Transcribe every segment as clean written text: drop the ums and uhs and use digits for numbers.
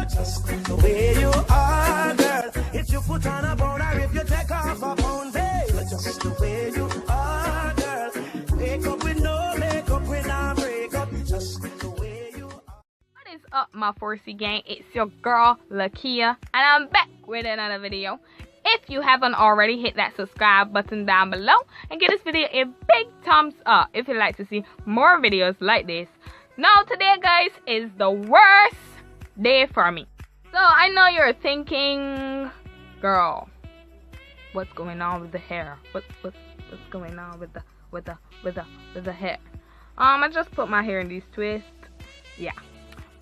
just the way you are, girl. If you put on a bone or if you take off a bone, you're just the way you are, girl. Wake up with no makeup when I break up, just the way you are. What is up, my 4C gang? It's your girl Lakia, and I'm back with another video. If you haven't already, hit that subscribe button down below and give this video a big thumbs up if you'd like to see more videos like this. Now today, guys, is the worst day for me. So I know you're thinking, girl, what's going on with the hair? What's going on with the hair? I just put my hair in these twists. Yeah,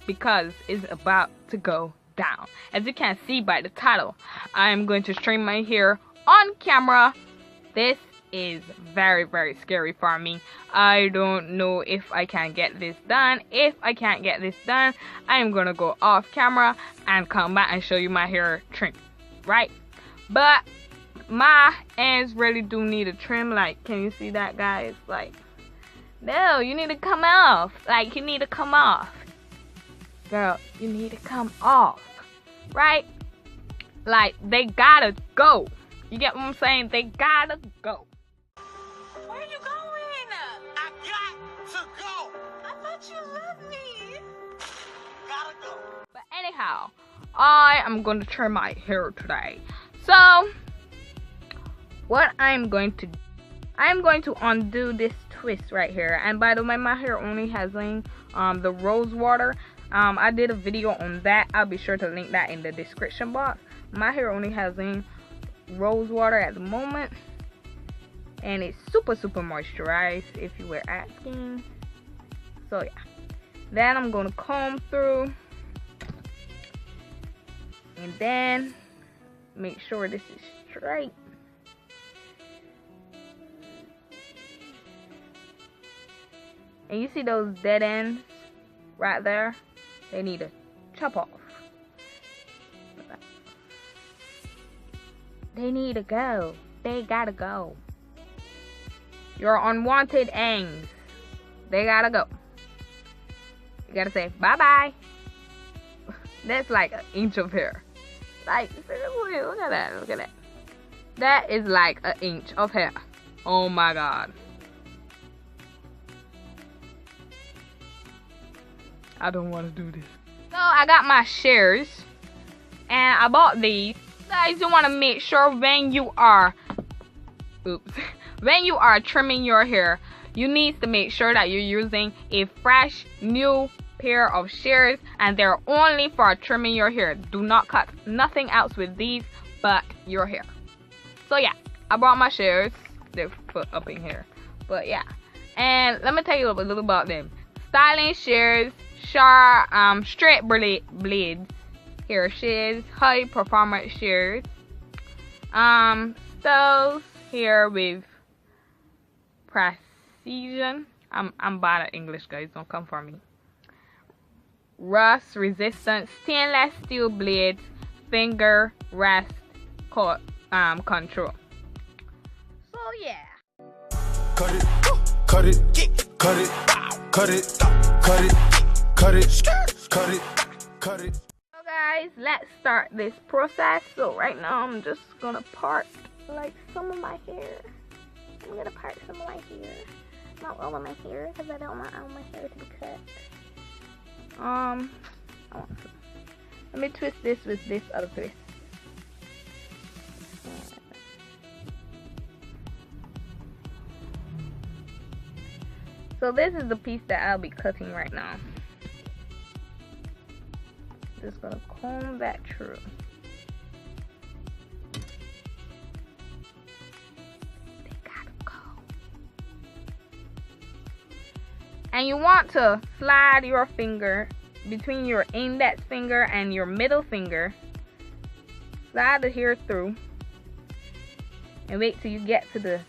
because it's about to go down. As you can see by the title, I'm going to trim my hair on camera. This is very, very scary for me. I don't know if I can get this done. If I can't get this done, I'm gonna go off camera and come back and show you my hair trim, right? But my ends really do need a trim. Like, can you see that, guys? Like, no, you need to come off. Like, you need to come off, girl. You need to come off, right? Like, they gotta go. You get what I'm saying? They gotta go. Where are you going? I got to go. I thought you loved me. Gotta go. But anyhow, I am going to trim my hair today. So, what I'm going to do, I'm going to undo this twist right here. And by the way, my hair only has the rose water. I did a video on that. I'll be sure to link that in the description box. My hair only has rose water at the moment, and it's super moisturized, if you were asking. So yeah, then I'm gonna comb through and then make sure this is straight. And you see those dead ends right there? They need to chop off. They need to go. They gotta go. Your unwanted ends, they gotta go. You gotta say bye-bye. That's like an inch of hair. Like, seriously, look at that. Look at that. That is like an inch of hair. Oh my god. I don't want to do this. So I got my shears, and I bought these. Guys, you want to make sure when you are when you are trimming your hair, you need to make sure that you're using a fresh new pair of shears, and they're only for trimming your hair. Do not cut nothing else with these but your hair. So yeah, I brought my shears. They're put up in here, but yeah. And let me tell you a little about them. Styling shears, sharp straight blades, hair shears, high performance shears, styles here with precision. I'm bad at English, guys, don't come for me. Rust resistant stainless steel blades, finger rest control. So yeah. Cut it, cut it, cut it, cut it, cut it, cut it, cut it, cut it. So guys, let's start this process. So right now I'm just gonna part like some of my hair. I'm gonna part some of my hair, not all of my hair, because I don't want all my hair to be cut. Let me twist this with this other twist. So this is the piece that I'll be cutting right now. Just gonna comb that through. They gotta go. And you want to slide your finger between your index finger and your middle finger. Slide the hair through and wait till you get to the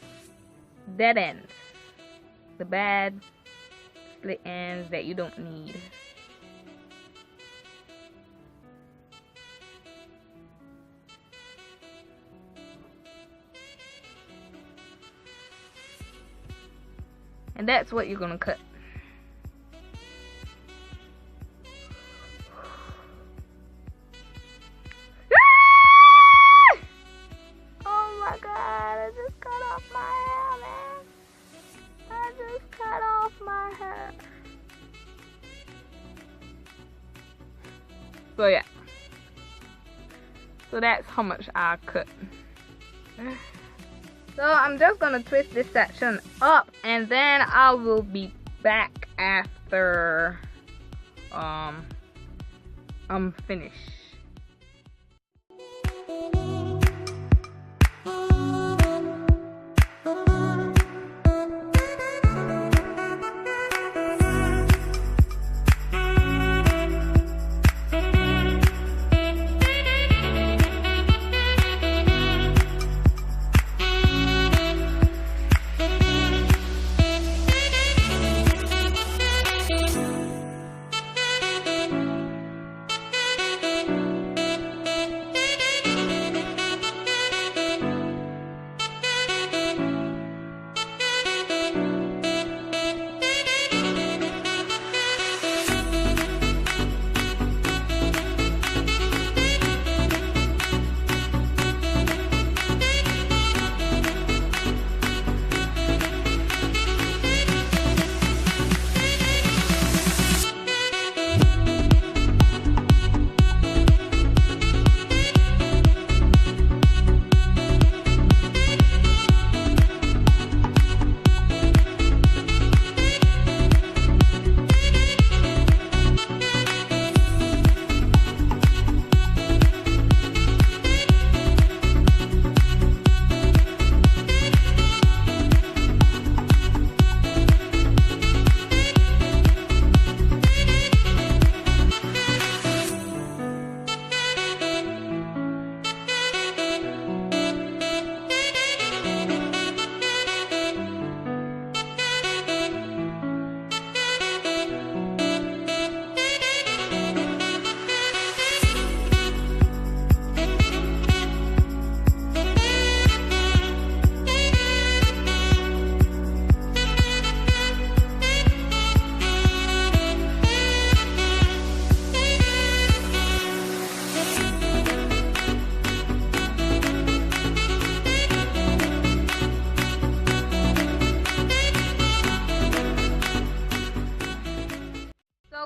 dead ends, the bad split ends that you don't need. And that's what you're gonna cut. So yeah. So that's how much I cut. So I'm just gonna twist this section up, and then I will be back after I'm finished.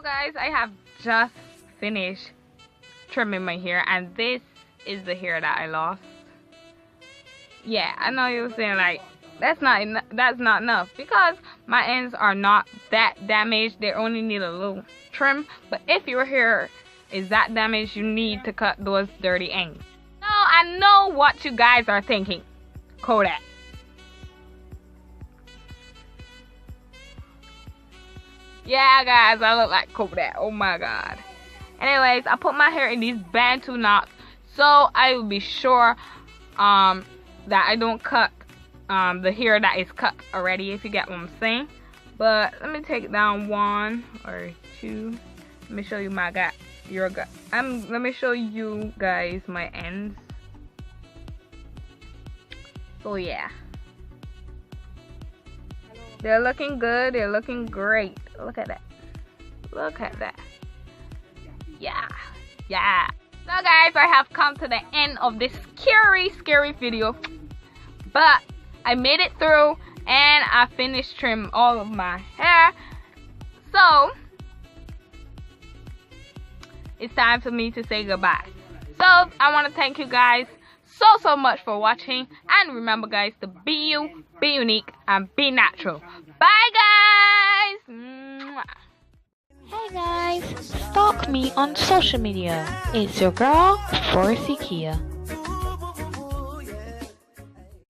Guys, I have just finished trimming my hair, and this is the hair that I lost. Yeah, I know you're saying like that's not enough, because my ends are not that damaged. They only need a little trim. But if your hair is that damaged, you need to cut those dirty ends. Now I know what you guys are thinking. Kodak. Yeah, guys, I look like Kodak. Oh my god. Anyways, I put my hair in these Bantu knots, so I will be sure that I don't cut the hair that is cut already, if you get what I'm saying. But let me take down 1 or 2. Let me show you my let me show you guys my ends. So yeah, they're looking good. They're looking great. Look at that. Look at that. Yeah. Yeah. So guys, I have come to the end of this scary video. But I made it through, and I finished trimming all of my hair. So it's time for me to say goodbye. So I want to thank you guys so much for watching, and remember guys, to be you, be unique, and be natural. Bye guys. Mwah. Hey guys, stalk me on social media. It's your girl, Forcy Kia.